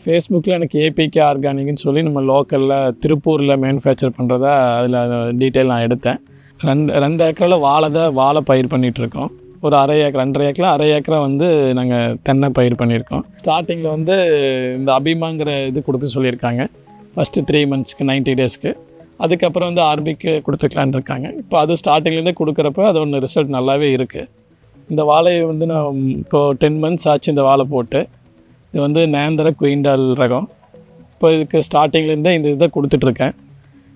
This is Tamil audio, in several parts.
ஃபேஸ்புக்கில் எனக்கு ஏபிகே ஆர்கானிக்னு சொல்லி நம்ம லோக்கலில் திருப்பூரில் மேனுஃபேக்சர் பண்ணுறதா அதில் டீட்டெயில் நான் எடுத்தேன். 2 ஏக்கரில் வாழை பயிர் பண்ணிகிட்ருக்கோம். ஒரு 2.5 ஏக்கரில் 1/2 ஏக்கரை வந்து நாங்கள் தென்னை பயிர் பண்ணியிருக்கோம். ஸ்டார்டிங்கில் வந்து இந்த அபிமாங்கிற இது கொடுக்க சொல்லியிருக்காங்க. ஃபஸ்ட்டு 3 மந்த்ஸ்க்கு 90 டேஸ்க்கு. அதுக்கப்புறம் வந்து ஆர்பிக்கு கொடுத்துக்கலான்னு இருக்காங்க. இப்போ அது ஸ்டார்டிங்லேருந்தே கொடுக்குறப்ப அது ஒன்று ரிசல்ட் நல்லாவே இருக்குது. இந்த வாழையை வந்து நான் இப்போது 10 மந்த்ஸ் ஆச்சு இந்த வாழை போட்டு. இது வந்து நேந்திர குயிண்டால் ரகம். இப்போ இதுக்கு ஸ்டார்டிங்லேருந்தே இந்த இதை கொடுத்துட்ருக்கேன்.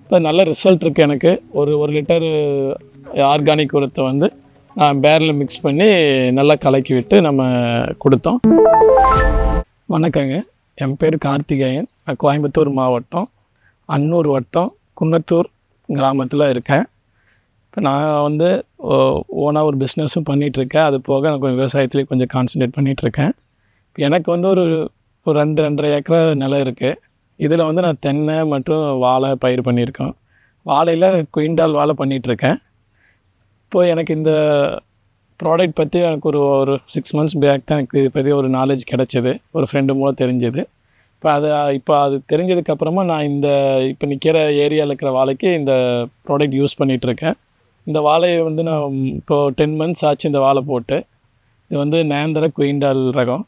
இப்போ நல்ல ரிசல்ட் இருக்குது எனக்கு. ஒரு லிட்டர் ஆர்கானிக் உரத்தை வந்து நான் பேரில் மிக்ஸ் பண்ணி நல்லா கலக்கி விட்டு நம்ம கொடுத்தோம். வணக்கங்க, என் பேர் கார்த்திகேயன். நான் கோயம்புத்தூர் மாவட்டம் அன்னூர் வட்டம் குன்னத்தூர் கிராமத்தில் இருக்கேன். இப்போ நான் வந்து ஓனாக ஒரு பிஸ்னஸும் பண்ணிகிட்ருக்கேன். அது போக எனக்கு விவசாயத்துலேயும் கொஞ்சம் கான்சன்ட்ரேட் பண்ணிகிட்ருக்கேன். எனக்கு வந்து ஒரு 2.5 ஏக்கரா நிலம் இருக்குது. இதில் வந்து நான் தென்னை மற்றும் வாழை பயிர் பண்ணியிருக்கோம். வாழையில் குயிண்டால் வாழை பண்ணிகிட்ருக்கேன். இப்போது எனக்கு இந்த ப்ராடக்ட் பற்றி எனக்கு ஒரு 6 மந்த்ஸ் பேக் தான் எனக்கு இதை பற்றி ஒரு நாலேஜ் கிடச்சிது. ஒரு ஃப்ரெண்டு மூலம் தெரிஞ்சது. இப்போ அது தெரிஞ்சதுக்கப்புறமா நான் இப்போ நிற்கிற ஏரியாவில் இருக்கிற வாழைக்கு இந்த ப்ராடக்ட் யூஸ் பண்ணிகிட்ருக்கேன். இந்த வாழையை வந்து நான் இப்போது 10 மந்த்ஸ் ஆச்சு இந்த வாழை போட்டு. இது வந்து நேந்திர குயிண்டால் ரகம்.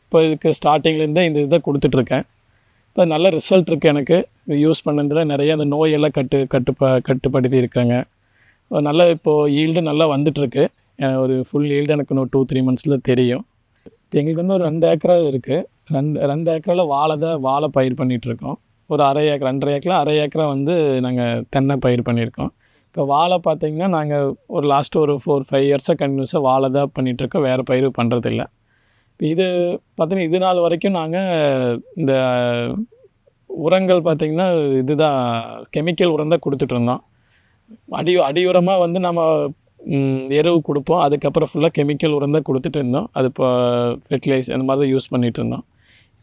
இப்போ இதுக்கு ஸ்டார்டிங்லேருந்தே இந்த இதை கொடுத்துட்ருக்கேன். இப்போ நல்ல ரிசல்ட் இருக்குது எனக்கு. இது யூஸ் பண்ணதில் நிறைய அந்த நோயெல்லாம் கட்டுப்படுத்தி இருக்காங்க. நல்லா இப்போது ஈல்டு நல்லா வந்துட்டுருக்கு. ஒரு ஃபுல் ஈல்டு எனக்கு இன்னும் 2-3 மந்த்ஸில் தெரியும். இப்போ எங்களுக்கு வந்து ஒரு 2 ஏக்கரா இருக்குது. 2 ஏக்கரில் வாழை பயிர் பண்ணிகிட்ருக்கோம். ஒரு 2.5 ஏக்கரில் 1/2 ஏக்கரா வந்து நாங்கள் தென்னை பயிர் பண்ணியிருக்கோம். இப்போ வாழை பார்த்திங்கன்னா நாங்கள் ஒரு லாஸ்ட்டு ஒரு 4-5 இயர்ஸாக கண்டினியூஸாக வாழை தான் பண்ணிகிட்ருக்கோம். வேறு பயிர் பண்ணுறதில்ல. இப்போ இது பார்த்திங்கன்னா இது நாள் வரைக்கும் நாங்கள் இந்த உரங்கள் பார்த்திங்கன்னா இதுதான் கெமிக்கல் உரம் தான் கொடுத்துட்ருந்தோம். அடி உரமாக வந்து நம்ம எருவு கொடுப்போம். அதுக்கப்புறம் ஃபுல்லாக கெமிக்கல் உரம் தான் கொடுத்துட்டு இருந்தோம். அது இப்போ ஃபெர்டிலைஸ் அந்த மாதிரி தான் யூஸ் பண்ணிகிட்டு இருந்தோம்.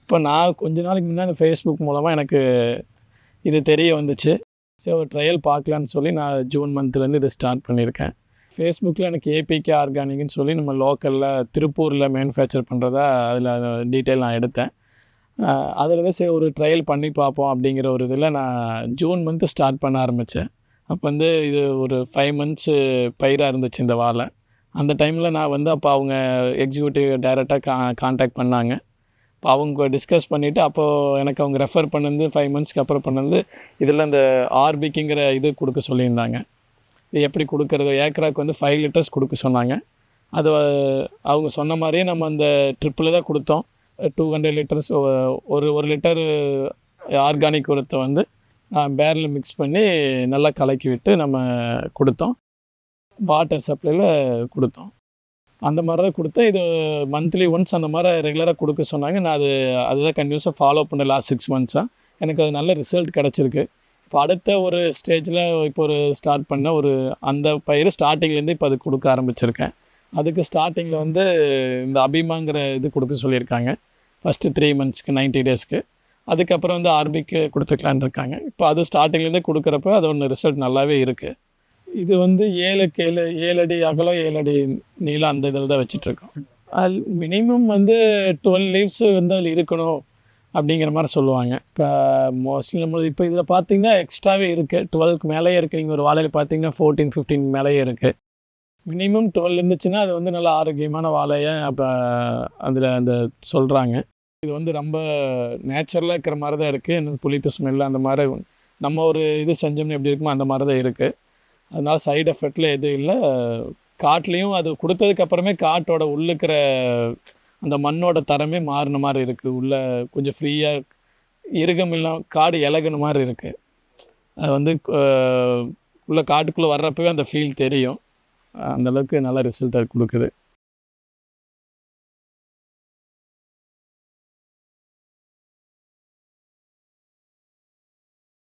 இப்போ நான் கொஞ்ச நாளைக்கு முன்னாடி ஃபேஸ்புக் மூலமாக எனக்கு இது தெரிய வந்துச்சு. சரி, ஒரு ட்ரையல் பார்க்கலான்னு சொல்லி நான் ஜூன் மந்த்லேருந்து இதை ஸ்டார்ட் பண்ணியிருக்கேன். ஃபேஸ்புக்கில் எனக்கு ஏபிகே ஆர்கானிக்னு சொல்லி நம்ம லோக்கலில் திருப்பூரில் மேனுஃபேக்சர் பண்ணுறதா அதில் டீட்டெயில் நான் எடுத்தேன். அதில் தான் சரி ஒரு ட்ரையல் பண்ணி பார்ப்போம் அப்படிங்கிற ஒரு இதில் நான் ஜூன் மந்த்து ஸ்டார்ட் பண்ண ஆரம்பித்தேன். அப்போ வந்து இது ஒரு 5 மந்த்ஸு பயிராக இருந்துச்சு இந்த வாழை. அந்த டைமில் நான் வந்து அப்போ அவங்க எக்ஸிக்யூட்டிவ் டைரெக்டாக கான்டாக்ட் பண்ணாங்க. இப்போ அவங்க டிஸ்கஸ் பண்ணிவிட்டு அப்போது எனக்கு அவங்க ரெஃபர் பண்ணது 5 மந்த்ஸ்க்கு அப்புறம் பண்ணது இதில் இந்த ஆர்பிக்குங்கிற இது கொடுக்க சொல்லியிருந்தாங்க. இது எப்படி கொடுக்குறது, ஏக்கராக்கு வந்து 5 லிட்டர்ஸ் கொடுக்க சொன்னாங்க. அது அவங்க சொன்ன மாதிரியே நம்ம அந்த ட்ரிப்பில் தான் கொடுத்தோம். 200 லிட்டர்ஸ் ஒரு லிட்டர் ஆர்கானிக் உரத்தை வந்து பேரில் மிக்ஸ் பண்ணி நல்லா கலக்கி விட்டு நம்ம கொடுத்தோம். வாட்டர் சப்ளையில் கொடுத்தோம். அந்த மாதிரி தான் கொடுத்தேன். இது மந்த்லி ஒன்ஸ் அந்த மாதிரி ரெகுலராக கொடுக்க சொன்னாங்க. நான் அதுதான் கண்டினியூஸாக ஃபாலோ பண்ண லாஸ்ட் 6 மந்த்ஸாக எனக்கு அது நல்ல ரிசல்ட் கிடச்சிருக்கு. இப்போ அடுத்த ஒரு ஸ்டேஜில் இப்போ ஒரு ஸ்டார்ட் பண்ண அந்த பயிர் ஸ்டார்டிங்லேருந்து இப்போ அது கொடுக்க ஆரம்பிச்சிருக்கேன். அதுக்கு ஸ்டார்டிங்கில் வந்து இந்த அபிமாங்கிற இது கொடுக்க சொல்லியிருக்காங்க. ஃபஸ்ட்டு 3 மந்த்ஸ்க்கு 90 டேஸ்க்கு. அதுக்கப்புறம் வந்து ஆர்பிக்கு கொடுத்துக்கலான்னு இருக்காங்க. இப்போ அது ஸ்டார்டிங்லேருந்தே கொடுக்குறப்ப அது ஒன்று ரிசல்ட் நல்லாவே இருக்குது. இது வந்து 7 அடி அகலம் 7 அடி நீளம் அந்த இதில் தான் வச்சிட்ருக்கோம். அது மினிமம் வந்து 12 லீவ்ஸ் வந்து அதில் இருக்கணும் அப்படிங்கிற மாதிரி சொல்லுவாங்க. இப்போ மோஸ்ட்லி நம்ம இப்போ இதில் பார்த்திங்கன்னா எக்ஸ்ட்ராவே இருக்குது. 12க்கு மேலேயே இருக்குது. நீங்கள் ஒரு வாழையில் பார்த்திங்கன்னா 14-15 மேலேயே இருக்குது. மினிமம் 12 இருந்துச்சுன்னா அது வந்து நல்ல ஆரோக்கியமான வாழையை அப்போ அதில் சொல்கிறாங்க. இது வந்து ரொம்ப நேச்சுரலாக இருக்கிற மாதிரி தான் இருக்குது. எனக்கு புளிப்பு ஸ்மெல் அந்த மாதிரி நம்ம ஒரு இது செஞ்சோம்னா எப்படி இருக்குமோ அந்த மாதிரி தான் இருக்குது. அதனால் சைடு எஃபெக்டில் எதுவும் இல்லை. காட்டுலேயும் அது கொடுத்ததுக்கப்புறமே காட்டோட உள்ளுக்கிற அந்த மண்ணோட தரமே மாறின மாதிரி இருக்குது. உள்ளே கொஞ்சம் ஃப்ரீயாக இறுகம் இல்லாமல் காடு இலகுன மாதிரி இருக்குது. அது வந்து உள்ளே காட்டுக்குள்ளே வர்றப்பவே அந்த ஃபீல் தெரியும். அந்தளவுக்கு நல்ல ரிசல்ட் அது கொடுக்குது.